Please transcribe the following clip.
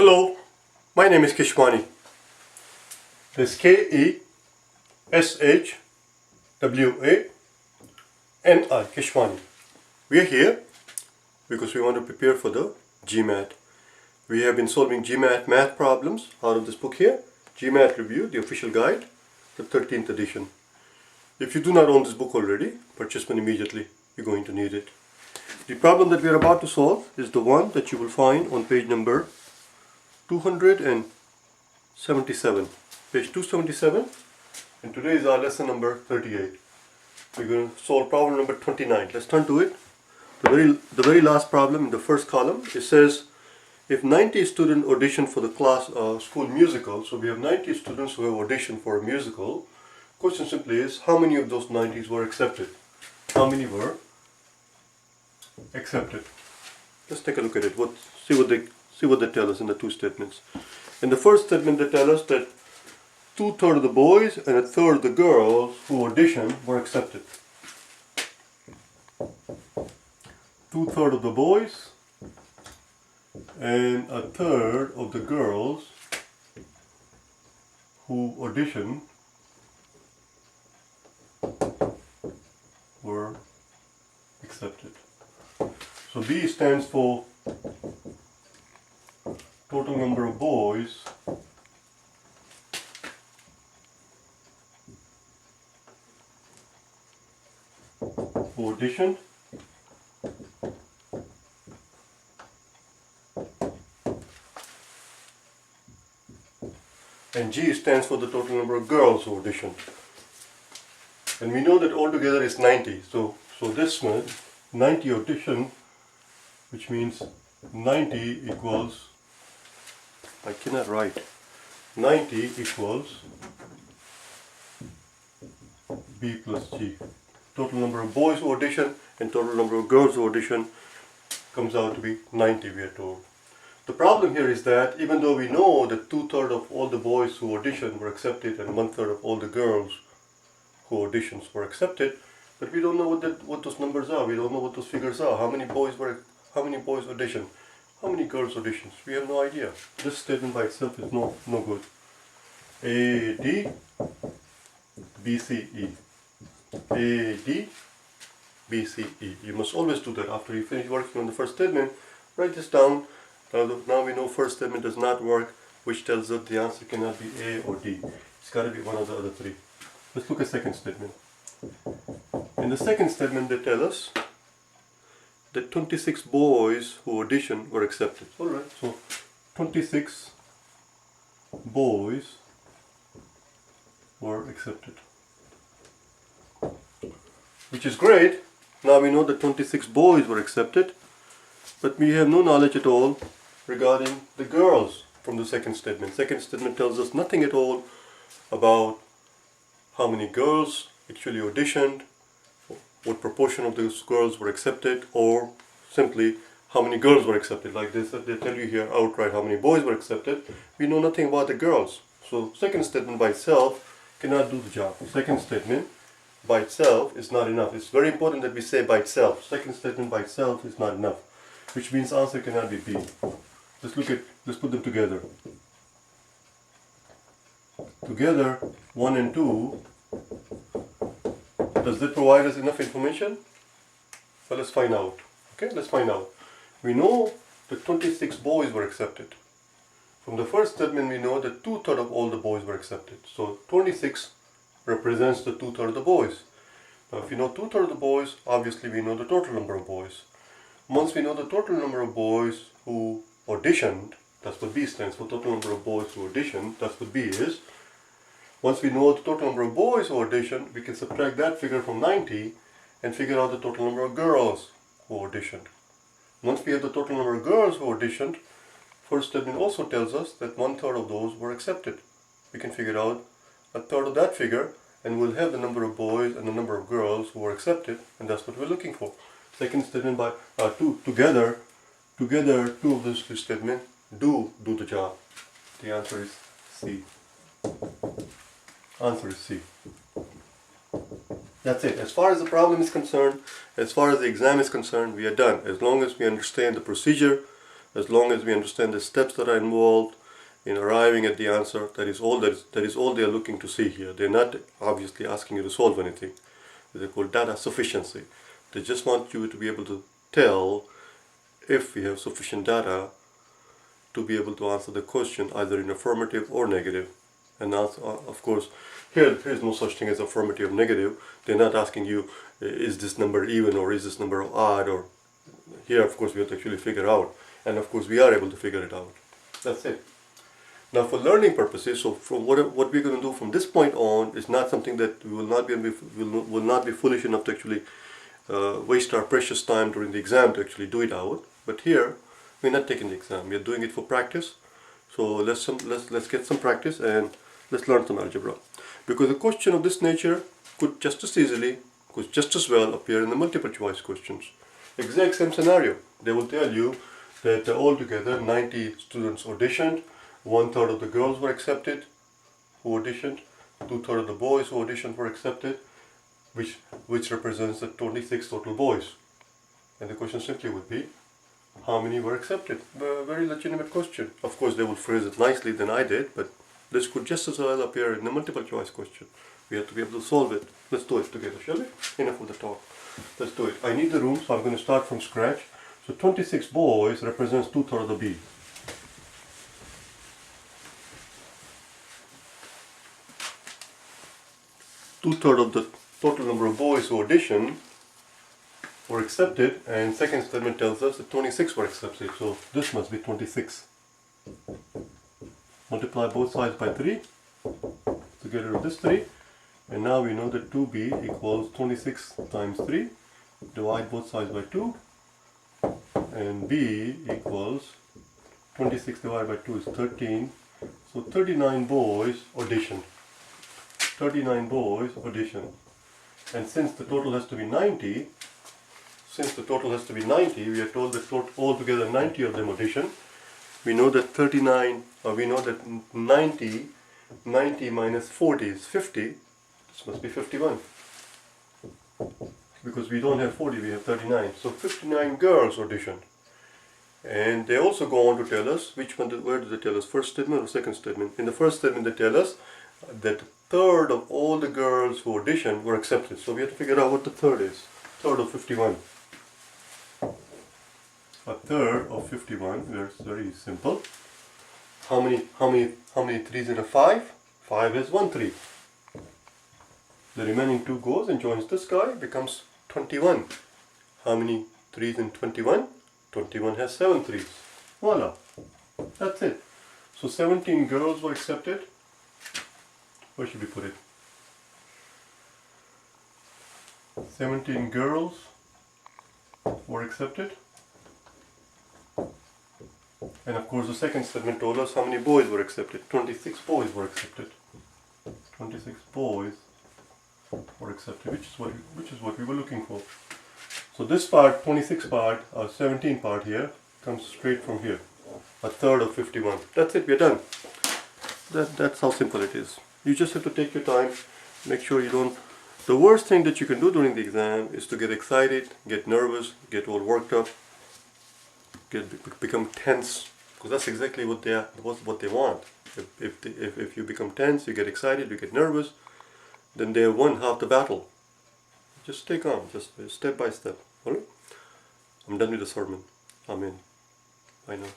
Hello, my name is Keshwani. This Keshwani, Keshwani. We are here because we want to prepare for the GMAT. We have been solving GMAT math problems out of this book here, GMAT Review, the official guide, the 13th edition. If you do not own this book already, purchase one immediately. You're going to need it. The problem that we are about to solve is the one that you will find on page number 277. Page 277, and today is our lesson number 38. We're going to solve problem number 29. Let's turn to it. The very last problem in the first column, it says if 90 students audition for the class school musical, so we have 90 students who have auditioned for a musical. Question simply is, how many of those 90s were accepted? How many were accepted? Let's take a look at it. See what they tell us in the two statements. In the first statement, they tell us that 2/3 of the boys and 1/3 of the girls who auditioned were accepted. 2/3 of the boys and 1/3 of the girls who auditioned were accepted. So B stands for total number of boys who auditioned and G stands for the total number of girls who auditioned. And we know that altogether is 90. So this one, 90 audition, which means 90 equals, I cannot write, 90 equals B plus G. Total number of boys who audition and total number of girls who audition comes out to be 90, we are told. The problem here is that even though we know that 2/3 of all the boys who auditioned were accepted and 1/3 of all the girls who auditions were accepted, but we don't know what those numbers are. We don't know what those figures are. How many boys auditioned? How many girls auditions? We have no idea. This statement by itself is no good. A, D, B, C, E. A, D, B, C, E. You must always do that after you finish working on the first statement. Write this down. Now we know first statement does not work, which tells us the answer cannot be A or D. It's got to be one of the other three. Let's look at second statement. In the second statement, they tell us that 26 boys who auditioned were accepted. Alright, so 26 boys were accepted, which is great. Now we know that 26 boys were accepted, but we have no knowledge at all regarding the girls from the second statement. Second statement tells us nothing at all about how many girls actually auditioned, what proportion of those girls were accepted, or simply how many girls were accepted. Like this, they tell you here outright how many boys were accepted. We know nothing about the girls. So second statement by itself cannot do the job. Second statement by itself is not enough. It's very important that we say by itself. Second statement by itself is not enough, which means answer cannot be B. Let's put them together. Together, 1 and 2. Does that provide us enough information? Well, let's find out. Okay, let's find out. We know that 26 boys were accepted. From the first statement, we know that 2/3 of all the boys were accepted. So 26 represents the 2/3 of the boys. Now, if we know 2/3 of the boys, obviously we know the total number of boys. Once we know the total number of boys who auditioned, that's what B stands for, total number of boys who auditioned, that's what B is. Once we know the total number of boys who auditioned, we can subtract that figure from 90 and figure out the total number of girls who auditioned. Once we have the total number of girls who auditioned, first statement also tells us that 1/3 of those were accepted. We can figure out 1/3 of that figure and we'll have the number of boys and the number of girls who were accepted, and that's what we're looking for. Second statement by together two of those two statements do the job. The answer is C. Answer is C. That's it. As far as the problem is concerned, as far as the exam is concerned, we are done. As long as we understand the procedure, as long as we understand the steps that are involved in arriving at the answer, that is all they are looking to see here. They're not obviously asking you to solve anything. They're called data sufficiency. They just want you to be able to tell if we have sufficient data to be able to answer the question either in affirmative or negative. And also, of course, here's no such thing as affirmative or negative. They're not asking you, is this number even or is this number odd, or here of course we have to actually figure out, and of course we are able to figure it out. That's it. Now for learning purposes, so from what we're going to do from this point on is not something that we will not be foolish enough to actually waste our precious time during the exam to actually do it out. But here we're not taking the exam, we're doing it for practice. So let's get some practice and let's learn some algebra, because a question of this nature could just as well appear in the multiple choice questions. Exact same scenario. They will tell you that altogether 90 students auditioned, 1/3 of the girls were accepted who auditioned, 2/3 of the boys who auditioned were accepted, which represents the 26 total boys. And the question simply would be, how many were accepted? A very legitimate question. Of course they will phrase it nicely than I did, but this could just as well appear in the multiple choice question. We have to be able to solve it. Let's do it together, shall we? Enough of the talk. Let's do it. I need the room, so I'm going to start from scratch. So 26 boys represents 2/3 of the B. Two-thirds of the total number of boys who auditioned were accepted, and second statement tells us that 26 were accepted, so this must be 26. Multiply both sides by 3 to get rid of this 3, and now we know that 2b equals 26 times 3. Divide both sides by 2, and b equals 26 divided by 2 is 13, so 39 boys auditioned. 39 boys auditioned, and since the total has to be 90, we are told that altogether 90 of them auditioned. We know that 90 minus 40 is 50. This must be 51, because we don't have 40, we have 39. So 59 girls auditioned, and they also go on to tell us where do they tell us? First statement or second statement? In the first statement they tell us that 1/3 of all the girls who auditioned were accepted. So we have to figure out what the third is. Third of 51. A third of 51. That's very simple. How many 3's in a 5? 5 is 1 3. The remaining 2 goes and joins this guy, becomes 21. How many 3's in 21? 21 has 7 3's. Voila. That's it. So 17 girls were accepted. Where should we put it? 17 girls were accepted. And of course the second statement told us how many boys were accepted. 26 boys were accepted. 26 boys were accepted, which is what we were looking for. So this part, 26 part, or 17 part here, comes straight from here. 1/3 of 51. That's it, we're done. That's how simple it is. You just have to take your time, make sure you don't... The worst thing that you can do during the exam is to get excited, get nervous, get all worked up, become tense, because that's exactly what they want. If you become tense, you get excited, you get nervous, then they have won half the battle. Just stay calm, just step by step. Alright? I'm done with the sermon. Amen. Bye now.